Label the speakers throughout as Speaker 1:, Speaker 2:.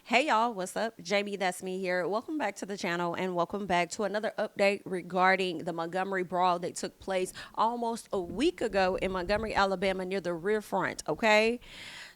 Speaker 1: Hey y'all, what's up? Jamie, that's me here. Welcome back to the channel and welcome back to another update regarding the Montgomery brawl that took place almost a week ago in Montgomery, Alabama near the riverfront, okay?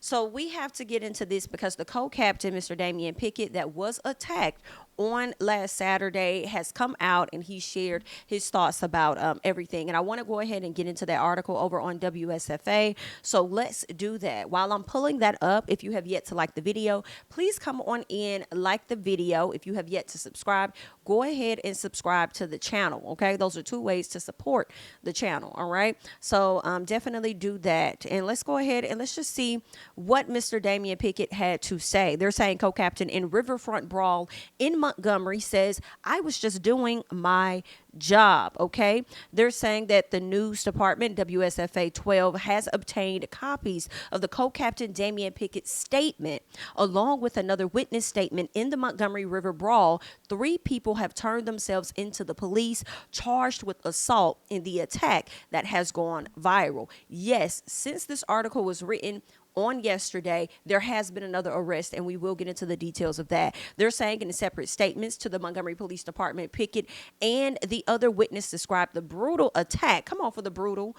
Speaker 1: So we have to get into this because the co-captain, Mr. Damian Pickett, that was attacked on last Saturday has come out and he shared his thoughts about everything. And I want to go ahead and get into that article over on WSFA. So let's do that. While I'm pulling that up, if you have yet to like the video, please come on in, like the video. If you have yet to subscribe, go ahead and subscribe to the channel. Okay, those are two ways to support the channel. All right, so definitely do that. And let's go ahead and let's just see what Mr. Damian Pickett had to say. They're saying co-captain in Riverfront brawl in Montgomery says, I was just doing my job. Okay, they're saying that the news department, WSFA 12, has obtained copies of the co-captain Damian Pickett's statement along with another witness statement in the Montgomery River brawl. 3 people have turned themselves into the police charged with assault in the attack that has gone viral. Yes, since this article was written on yesterday, there has been another arrest, and we will get into the details of that. They're saying in separate statements to the Montgomery Police Department, Pickett and the other witness described the brutal attack. Come on, for the brutal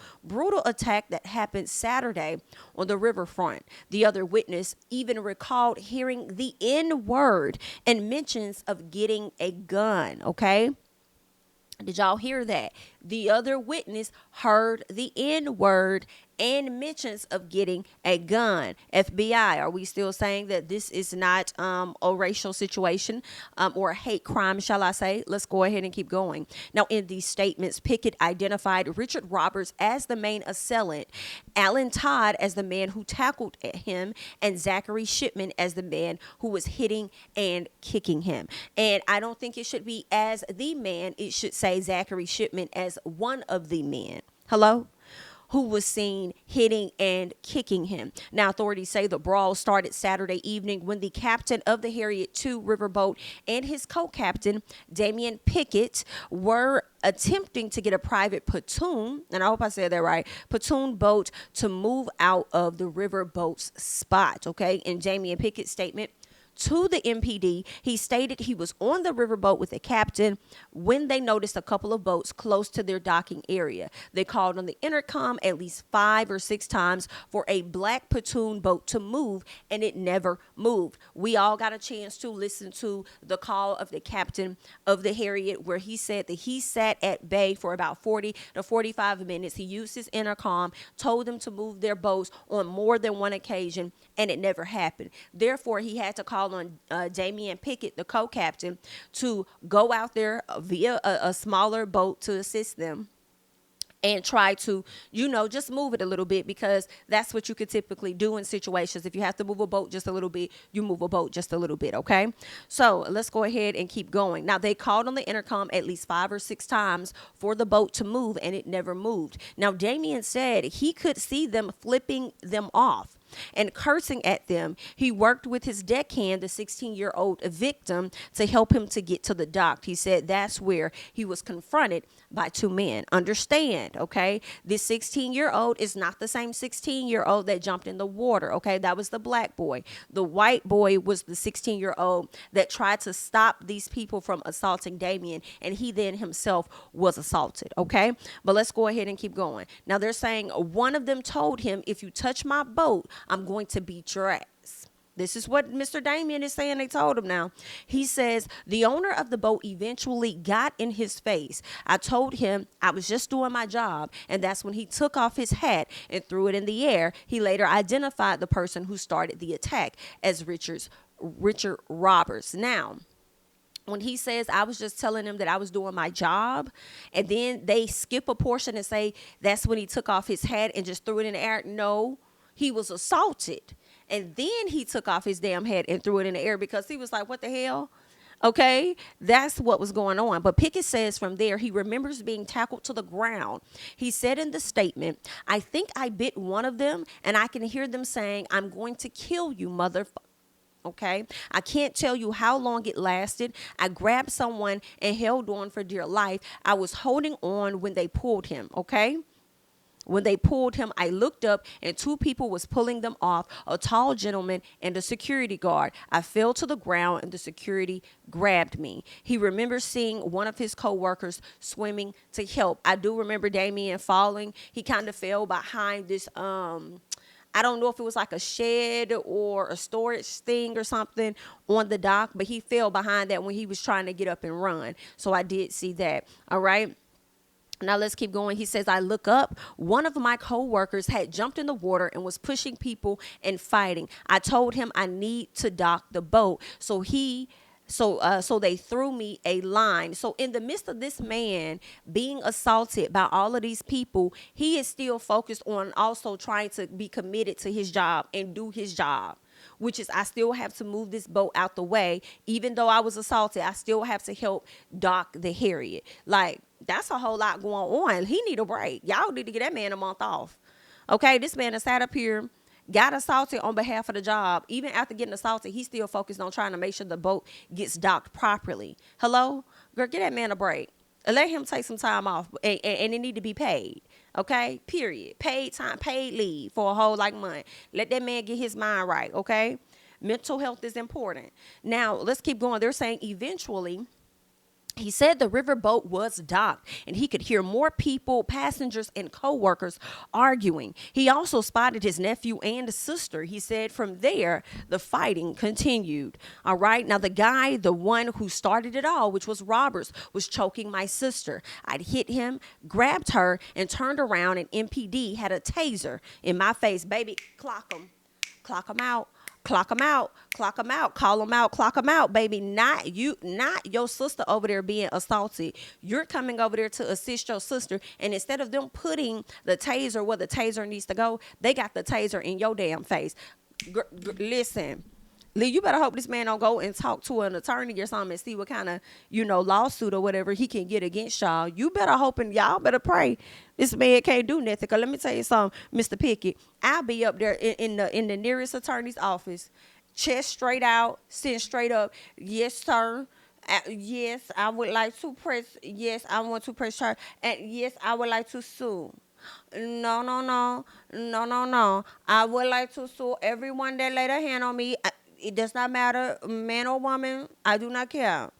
Speaker 1: attack that happened Saturday on the riverfront. The other witness even recalled hearing the N word and mentions of getting a gun. Okay. Did y'all hear that? The other witness heard the N word and mentions of getting a gun. FBI, are we still saying that this is not a racial situation or a hate crime, shall I say? Let's go ahead and keep going. Now, in these statements, Pickett identified Richard Roberts as the main assailant, Alan Todd as the man who tackled him, and Zachary Shipman as the man who was hitting and kicking him. And I don't think it should be as the man. It should say Zachary Shipman as one of the men. Hello? Who was seen hitting and kicking him. Now, authorities say the brawl started Saturday evening when the captain of the Harriet II riverboat and his co-captain, Damian Pickett, were attempting to get a private platoon, and I hope I said that right, platoon boat to move out of the riverboat's spot, okay? In Damian Pickett's statement to the MPD, he stated he was on the riverboat with the captain when they noticed a couple of boats close to their docking area. They called on the intercom at least 5 or 6 times for a black platoon boat to move, and it never moved. We all got a chance to listen to the call of the captain of the Harriet, where he said that he sat at bay for about 40 to 45 minutes. He used his intercom, told them to move their boats on more than one occasion, and it never happened. Therefore, he had to call on Damian Pickett, the co-captain, to go out there via a smaller boat to assist them and try to, just move it a little bit, because that's what you could typically do in situations. If you have to move a boat just a little bit, you move a boat just a little bit, okay? So let's go ahead and keep going. Now, they called on the intercom at least 5 or 6 times for the boat to move, and it never moved. Now, Damian said he could see them flipping them off and cursing at them. He worked with his deckhand, the 16-year-old victim, to help him to get to the dock. He said that's where he was confronted by 2 men. Understand, okay? This 16-year-old is not the same 16-year-old that jumped in the water, okay? That was the black boy. The white boy was the 16-year-old that tried to stop these people from assaulting Damian, and he then himself was assaulted, okay? But let's go ahead and keep going. Now, they're saying one of them told him, if you touch my boat, I'm going to beat your ass. This is what Mr. Damian is saying they told him now. He says, the owner of the boat eventually got in his face. I told him I was just doing my job, and that's when he took off his hat and threw it in the air. He later identified the person who started the attack as Richard Roberts. Now, when he says, I was just telling him that I was doing my job, and then they skip a portion and say that's when he took off his hat and just threw it in the air. No, he was assaulted, and then he took off his damn hat and threw it in the air because he was like, what the hell? Okay, that's what was going on. But Pickett says from there, he remembers being tackled to the ground. He said in the statement, I think I bit one of them, and I can hear them saying, I'm going to kill you, motherfucker. Okay, I can't tell you how long it lasted. I grabbed someone and held on for dear life. I was holding on when they pulled him. Okay. When they pulled him, I looked up and two people was pulling them off, a tall gentleman and a security guard. I fell to the ground and the security grabbed me. He remembers seeing one of his co-workers swimming to help. I do remember Damien falling. He kind of fell behind this I don't know if it was like a shed or a storage thing or something on the dock, but he fell behind that when he was trying to get up and run. So I did see that. All right. Now let's keep going. He says, I look up. One of my co-workers had jumped in the water and was pushing people and fighting. I told him I need to dock the boat. So they threw me a line. So in the midst of this man being assaulted by all of these people, he is still focused on also trying to be committed to his job and do his job, which is I still have to move this boat out the way. Even though I was assaulted, I still have to help dock the Harriet. Like, that's a whole lot going on. He need a break. Y'all need to get that man a month off. Okay, this man has sat up here, got assaulted on behalf of the job. Even after getting assaulted, he's still focused on trying to make sure the boat gets docked properly. Hello? Girl, get that man a break. Let him take some time off, and it need to be paid. Okay? Period. Paid time, paid leave for a whole month. Let that man get his mind right, okay? Mental health is important. Now, let's keep going. They're saying eventually, he said the riverboat was docked and he could hear more people, passengers, and co-workers arguing. He also spotted his nephew and sister. He said from there, the fighting continued. All right. Now, the guy, the one who started it all, which was Roberts, was choking my sister. I'd hit him, grabbed her, and turned around, and MPD had a taser in my face. Baby, clock him. Clock him out. Clock them out, clock them out, call them out, clock them out, baby. Not your sister over there being assaulted. You're coming over there to assist your sister. And instead of them putting the taser where the taser needs to go, they got the taser in your damn face. Listen, Lee, you better hope this man don't go and talk to an attorney or something and see what kind of, lawsuit or whatever he can get against y'all. You better hope and y'all better pray this man can't do nothing. Cause let me tell you something, Mr. Pickett, I'll be up there in the nearest attorney's office, chest straight out, sitting straight up. Yes, sir. Yes, I would like to press. Yes, I want to press charge. And yes, I would like to sue. No, no, no, no, no, no. I would like to sue everyone that laid a hand on me. It does not matter, man or woman. I do not care.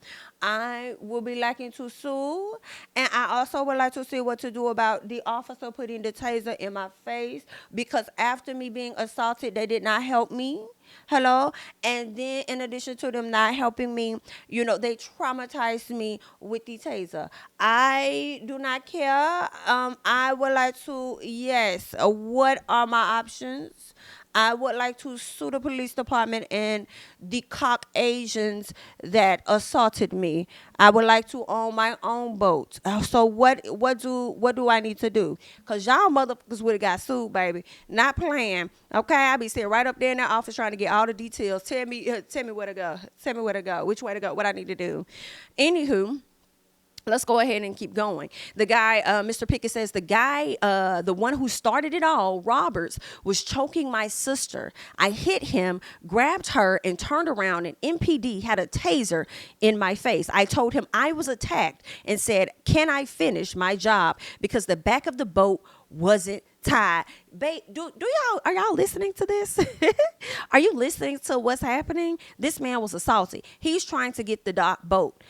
Speaker 1: I will be liking to sue. And I also would like to see what to do about the officer putting the taser in my face. Because after me being assaulted, they did not help me. Hello? And then in addition to them not helping me, they traumatized me with the taser. I do not care. I would like to, yes. What are my options? I would like to sue the police department and the Caucasians that assaulted me. I would like to own my own boat. So what do I need to do? Cause y'all motherfuckers would have got sued, baby. Not playing. Okay, I be sitting right up there in that office trying to get all the details. Tell me where to go. Tell me where to go. Which way to go? What I need to do. Anywho. Let's go ahead and keep going. The guy, Mr. Pickett says, the one who started it all, Roberts, was choking my sister. I hit him, grabbed her, and turned around, and MPD had a taser in my face. I told him I was attacked and said, can I finish my job? Because the back of the boat wasn't tied. Babe, are y'all listening to this? Are you listening to what's happening? This man was assaulted. He's trying to get the boat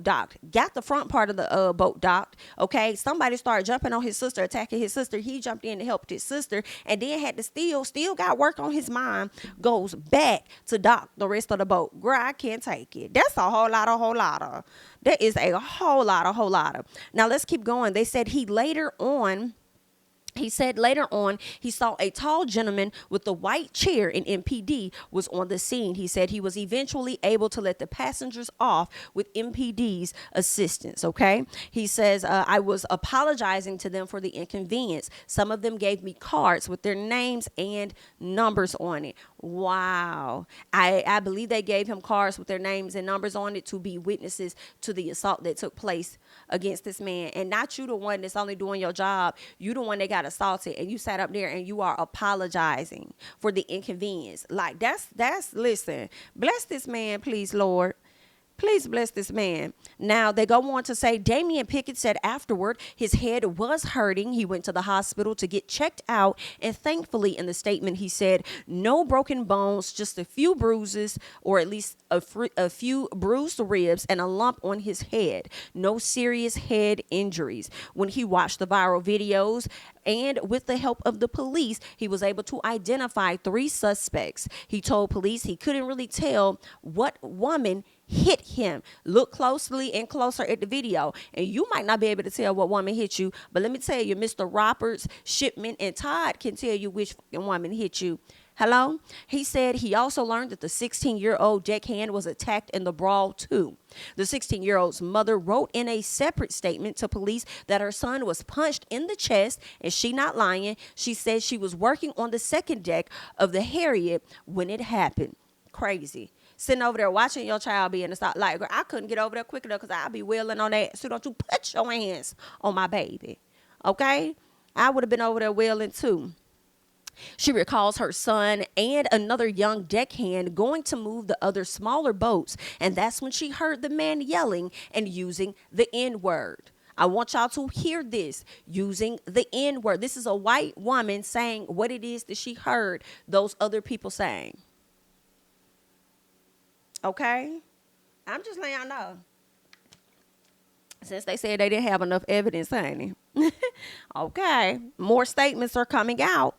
Speaker 1: docked. Got the front part of the boat docked. Okay, somebody started jumping on his sister, attacking his sister. He jumped in to help his sister, and then had to still got work on his mind. Goes back to dock the rest of the boat. Girl, I can't take it. That's a whole lot of. That is a whole lot of. Now let's keep going. They said later on, he saw a tall gentleman with a white chair, and MPD was on the scene. He said he was eventually able to let the passengers off with MPD's assistance, okay? He says, I was apologizing to them for the inconvenience. Some of them gave me cards with their names and numbers on it. Wow. I believe they gave him cards with their names and numbers on it to be witnesses to the assault that took place against this man. And not you the one that's only doing your job. You the one that got assaulted, and you sat up there and you are apologizing for the inconvenience. Like that's listen, bless this man, please, Lord. Please bless this man. Now, they go on to say Damian Pickett said afterward his head was hurting. He went to the hospital to get checked out. And thankfully, in the statement, he said no broken bones, just a few bruises, or at least a few bruised ribs and a lump on his head. No serious head injuries. When he watched the viral videos, and with the help of the police, he was able to identify 3 suspects. He told police he couldn't really tell what woman hit him. Look closely and closer at the video, and you might not be able to tell what woman hit you, but let me tell you, Mr. Roberts, Shipman, and Todd can tell you which fucking woman hit you. Hello? He said he also learned that the 16-year-old deckhand was attacked in the brawl too. The 16-year-old's mother wrote in a separate statement to police that her son was punched in the chest, and she not lying. She said she was working on the second deck of the Harriet when it happened. Crazy. Sitting over there watching your child be in the stop. Like, girl, I couldn't get over there quick enough because I'll be wailing on that. So don't you put your hands on my baby. Okay? I would have been over there wailing too. She recalls her son and another young deckhand going to move the other smaller boats, and that's when she heard the man yelling and using the N-word. I want y'all to hear this, using the N-word. This is a white woman saying what it is that she heard those other people saying. Okay? I'm just letting y'all know. Since they said they didn't have enough evidence, honey. Okay. More statements are coming out.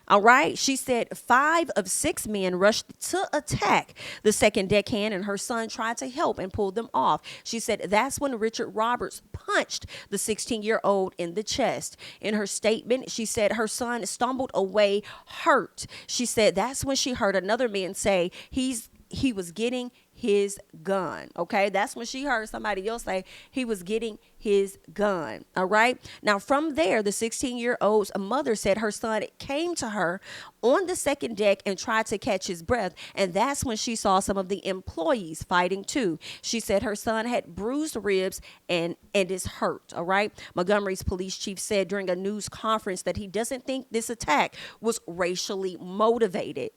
Speaker 1: All right. She said 5 of 6 men rushed to attack the second deckhand, and her son tried to help and pull them off. She said that's when Richard Roberts punched the 16-year-old in the chest. In her statement, she said her son stumbled away hurt. She said that's when she heard another man say he was getting his gun. Okay, that's when she heard somebody else say he was getting his gun. All right. Now, from there, the 16-year-old's mother said her son came to her on the second deck and tried to catch his breath. And that's when she saw some of the employees fighting too. She said her son had bruised ribs and is hurt. All right. Montgomery's police chief said during a news conference that he doesn't think this attack was racially motivated,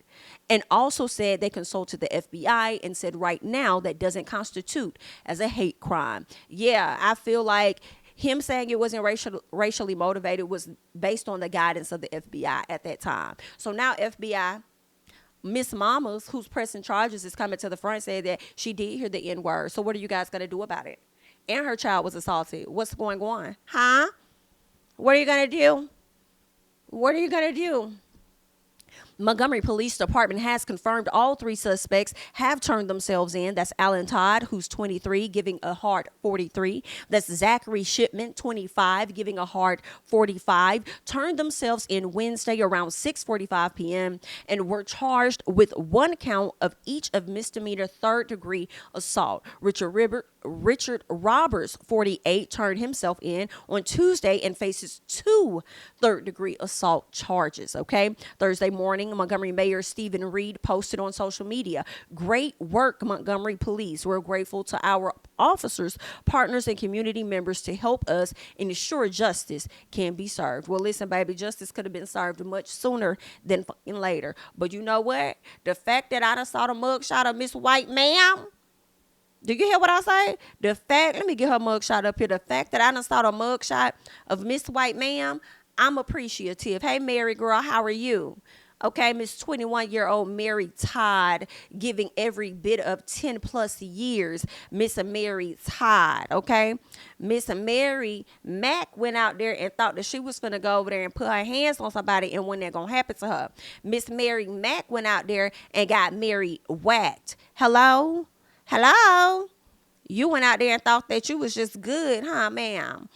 Speaker 1: and also said they consulted the FBI and said right now that doesn't constitute as a hate crime. Yeah, I feel like him saying it wasn't racially motivated was based on the guidance of the FBI at that time. So now FBI, Miss Mamas, who's pressing charges, is coming to the front, said that she did hear the N-word. So what are you guys going to do about it? And her child was assaulted. What's going on? Huh? What are you going to do? What are you going to do? Montgomery Police Department has confirmed all 3 suspects have turned themselves in. That's Alan Todd, who's 23, giving a hard 43. That's Zachary Shipman, 25, giving a hard 45. Turned themselves in Wednesday around 6:45 p.m. and were charged with 1 count of each of misdemeanor 3rd-degree assault. Richard Roberts, 48, turned himself in on Tuesday and faces 2 3rd-degree assault charges. Okay, Thursday morning, Montgomery Mayor Stephen Reed posted on social media, "Great work, Montgomery Police. We're grateful to our officers, partners, and community members to help us ensure justice can be served." Well, listen, baby, justice could have been served much sooner than fucking later. But you know what? The fact that I done saw the mugshot of Miss White Ma'am. Do you hear what I say? Let me get her mugshot up here. The fact that I done saw the mugshot of Miss White Ma'am, I'm appreciative. Hey, Mary girl, how are you? Okay, Miss 21-year-old Mary Todd, giving every bit of 10 plus years, Miss Mary Todd, okay? Miss Mary Mack went out there and thought that she was finna go over there and put her hands on somebody, and when that gonna happen to her. Miss Mary Mack went out there and got Mary whacked. Hello? Hello? You went out there and thought that you was just good, huh, ma'am?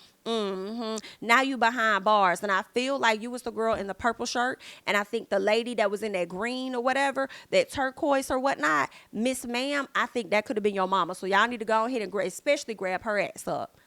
Speaker 1: Now you behind bars, and I feel like you was the girl in the purple shirt, and I think the lady that was in that green or whatever, that turquoise or whatnot, Miss Ma'am, I think that could have been your mama. So y'all need to go ahead and especially grab her ass up.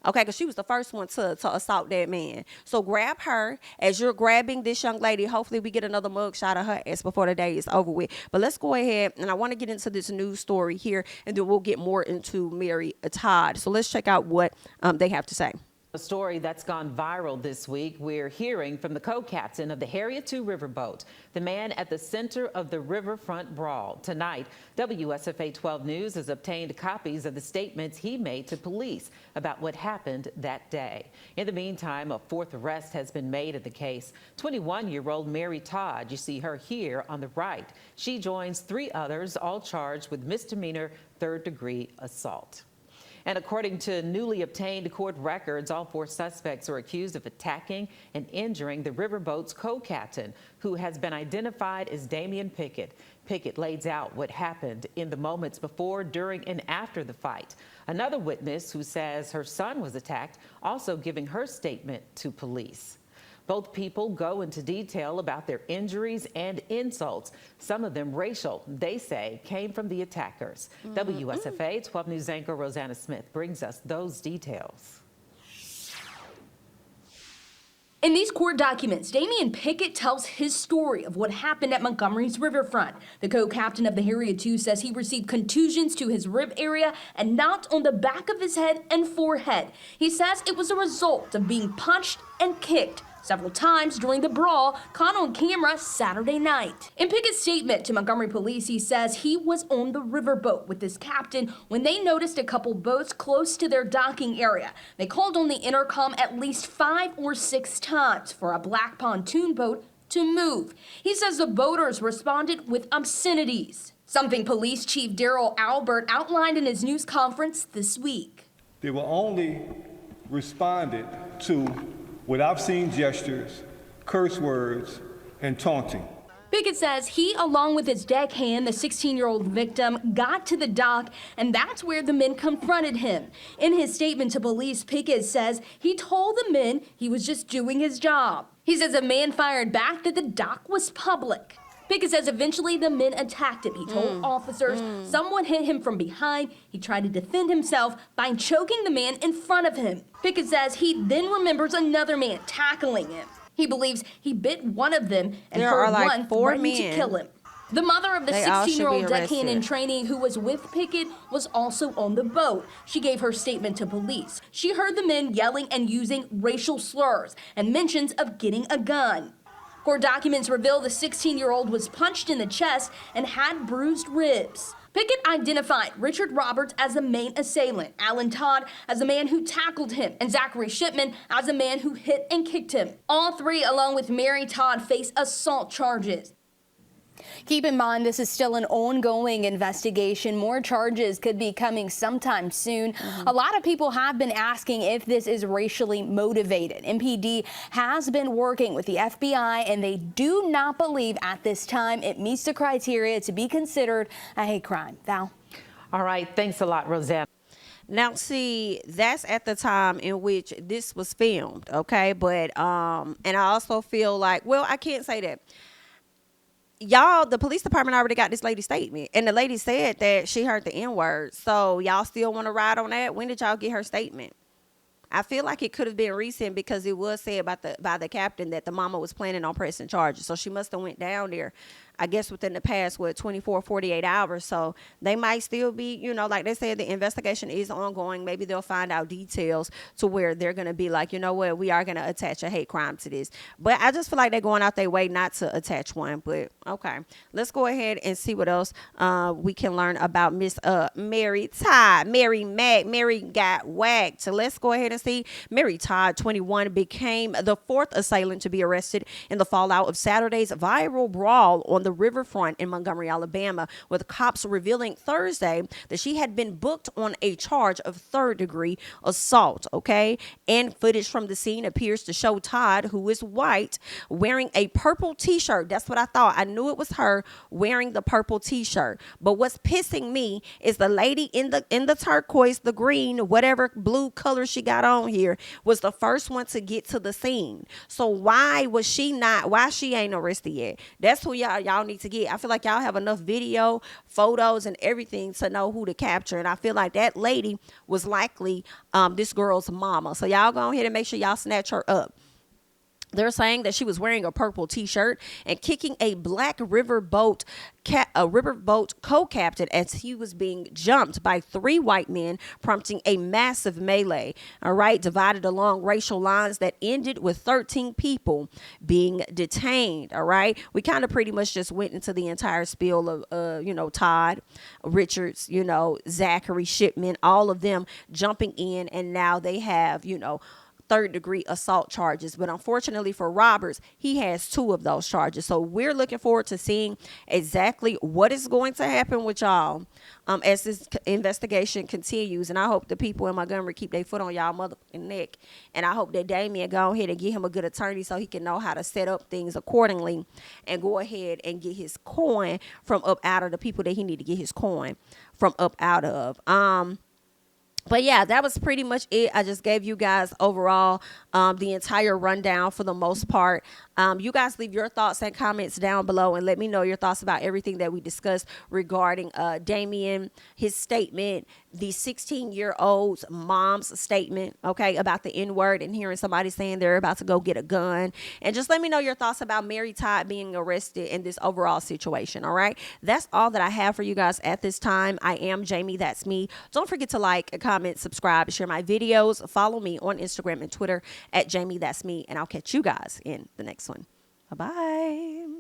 Speaker 1: Okay, because she was the first one to assault that man. So grab her. As you're grabbing this young lady, hopefully we get another mug shot of her ass before the day is over with. But let's go ahead, and I want to get into this news story here, and then we'll get more into Mary Todd. So let's check out what they have to say.
Speaker 2: A story that's gone viral this week. We're hearing from the co-captain of the Harriet II riverboat, the man at the center of the riverfront brawl. Tonight, WSFA 12 News has obtained copies of the statements he made to police about what happened that day. In the meantime, a fourth arrest has been made in the case. 21-year-old Mary Todd, you see her here on the right. She joins 3 others, all charged with misdemeanor third-degree assault. And according to newly obtained court records, all 4 suspects are accused of attacking and injuring the riverboat's co-captain, who has been identified as Damian Pickett. Pickett lays out what happened in the moments before, during, and after the fight. Another witness, who says her son was attacked, also giving her statement to police. Both people go into detail about their injuries and insults, some of them racial, they say, came from the attackers. WSFA 12 News anchor Rosanna Smith brings us those details.
Speaker 3: In these court documents, Damian Pickett tells his story of what happened at Montgomery's riverfront. The co-captain of the Harriet II says he received contusions to his rib area and knocked on the back of his head and forehead. He says it was a result of being punched and kicked several times during the brawl caught on camera Saturday night. In Pickett's statement to Montgomery police, he says he was on the riverboat with his captain when they noticed a couple boats close to their docking area. They called on the intercom at least 5 or 6 times for a black pontoon boat to move. He says the boaters responded with obscenities, something Police Chief Daryl Albert outlined in his news conference this week.
Speaker 4: They were only responded to with obscene gestures, curse words, and taunting.
Speaker 3: Pickett says he, along with his deckhand, the 16-year-old victim, got to the dock, and that's where the men confronted him. In his statement to police, Pickett says he told the men he was just doing his job. He says a man fired back that the dock was public. Pickett says eventually the men attacked him. He told officers someone hit him from behind. He tried to defend himself by choking the man in front of him. Pickett says he then remembers another man tackling him. He believes he bit one of them and heard one threatening to kill him. The mother of the 16-year-old deckhand in training who was with Pickett was also on the boat. She gave her statement to police. She heard the men yelling and using racial slurs and mentions of getting a gun. Court documents reveal the 16-year-old was punched in the chest and had bruised ribs. Pickett identified Richard Roberts as the main assailant, Alan Todd as the man who tackled him, and Zachary Shipman as the man who hit and kicked him. All 3, along with Mary Todd, face assault charges. Keep in mind, this is still an ongoing investigation. More charges could be coming sometime soon. A lot of people have been asking if this is racially motivated. MPD has been working with the FBI, and they do not believe at this time it meets the criteria to be considered a hate crime. Val?
Speaker 2: All right. Thanks a lot, Rosanna.
Speaker 1: Now, see, that's at the time in which this was filmed, okay? But, and I also feel like, well, I can't say that. Y'all, the police department already got this lady's statement, and the lady said that she heard the N-word. So y'all still want to ride on that? When did y'all get her statement? I feel like it could have been recent because it was said by the captain that the mama was planning on pressing charges. So she must have went down there, I guess, within the past, 24, 48 hours. So they might still be, you know, like they said, the investigation is ongoing. Maybe they'll find out details to where they're going to be like, you know what, we are going to attach a hate crime to this. But I just feel like they're going out their way not to attach one. But okay, let's go ahead and see what else we can learn about Miss Mary Todd. Mary got whacked. So let's go ahead and see. Mary Todd, 21, became the 4th assailant to be arrested in the fallout of Saturday's viral brawl on the riverfront in Montgomery, Alabama, with cops revealing Thursday that she had been booked on a charge of third-degree assault, okay? And footage from the scene appears to show Todd, who is white, wearing a purple T-shirt. That's what I thought. I knew it was her wearing the purple T-shirt. But what's pissing me is the lady in the turquoise, the green, whatever blue color she got on here, was the first one to get to the scene. So why she ain't arrested yet? That's who y'all need to get. I feel like y'all have enough video, photos, and everything to know who to capture. And I feel like that lady was likely this girl's mama. So y'all go ahead and make sure y'all snatch her up. They're saying that she was wearing a purple T-shirt and kicking a black riverboat co-captain as he was being jumped by 3 white men, prompting a massive melee. All right, divided along racial lines that ended with 13 people being detained. All right, we kind of pretty much just went into the entire spiel of Todd Richards, Zachary Shipman, all of them jumping in, and now they have third-degree assault charges. But unfortunately for Roberts, he has 2 of those charges. So we're looking forward to seeing exactly what is going to happen with y'all as this investigation continues. And I hope the people in Montgomery keep their foot on y'all motherfucking neck. And I hope that Damien go ahead and get him a good attorney so he can know how to set up things accordingly and go ahead and get his coin from up out of the people that he need to get his coin from up out of. But yeah, that was pretty much it. I just gave you guys overall the entire rundown for the most part. You guys leave your thoughts and comments down below and let me know your thoughts about everything that we discussed regarding Damien, his statement, the 16-year-old's mom's statement, okay, about the N-word and hearing somebody saying they're about to go get a gun. And just let me know your thoughts about Mary Todd being arrested in this overall situation, all right? That's all that I have for you guys at this time. I am Jamie, that's me. Don't forget to like, comment, subscribe, share my videos. Follow me on Instagram and Twitter at JamiThatsMe, and I'll catch you guys in the next one. Bye-bye.